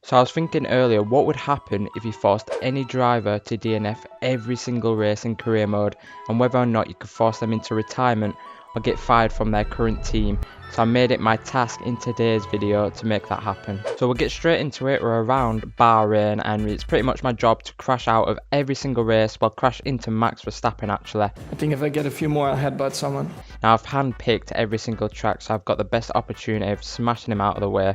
So I was thinking earlier, what would happen if you forced any driver to DNF every single race in career mode, and whether or not you could force them into retirement or get fired from their current team. So I made it my task in today's video to make that happen. So we'll get straight into it. We're around Bahrain, and it's pretty much my job to crash out of every single race, well, crash into Max Verstappen actually. I think if I get a few more, I'll headbutt someone. Now I've handpicked every single track, so I've got the best opportunity of smashing him out of the way,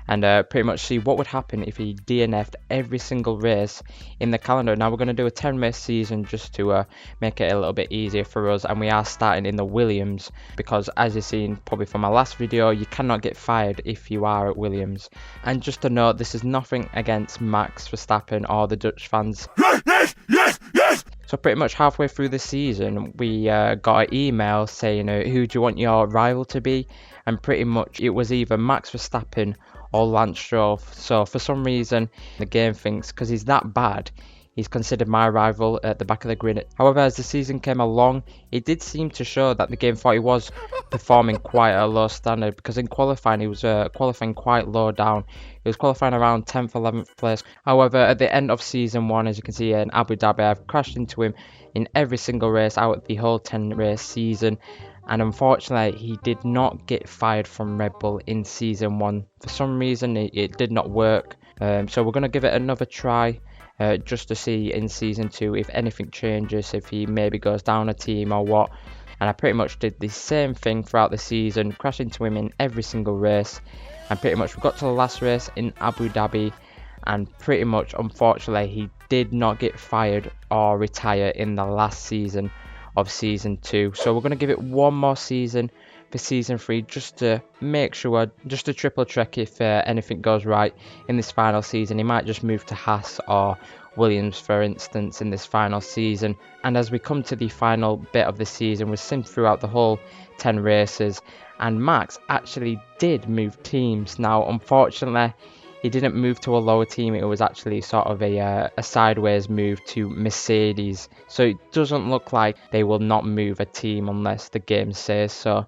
and pretty much see what would happen if he DNF'd every single race in the calendar. Now we're going to do a 10 race season just to make it a little bit easier for us, and we are starting in the Williams because, as you've seen probably from my last video, you cannot get fired if you are at Williams. And just to note, this is nothing against Max Verstappen or the Dutch fans. Yes! So pretty much halfway through the season, we got an email saying, who do you want your rival to be? And pretty much it was either Max Verstappen or Lance Stroll. So for some reason, the game thinks because he's that bad, he's considered my rival at the back of the grid. However, as the season came along, it did seem to show that the game thought he was performing quite a low standard, because in qualifying he was qualifying quite low down. He was qualifying around 10th, 11th place. However, at the end of season 1, as you can see in Abu Dhabi, I've crashed into him in every single race out the whole 10 race season. And unfortunately, he did not get fired from Red Bull in season 1. For some reason, it did not work. So we're going to give it another try. Just to see in season 2 if anything changes, if he maybe goes down a team or what. And I pretty much did the same thing throughout the season, crashed into him in every single race, and pretty much we got to the last race in Abu Dhabi, and pretty much unfortunately he did not get fired or retire in the last season of season 2. So we're going to give it one more season for season 3 just to make sure, just to triple check if anything goes right in this final season. He might just move to Haas or Williams, for instance, in this final season. And as we come to the final bit of the season, we've seen throughout the whole 10 races, and Max actually did move teams. Now unfortunately he didn't move to a lower team, it was actually sort of a sideways move to Mercedes. So it doesn't look like they will not move a team unless the game says so.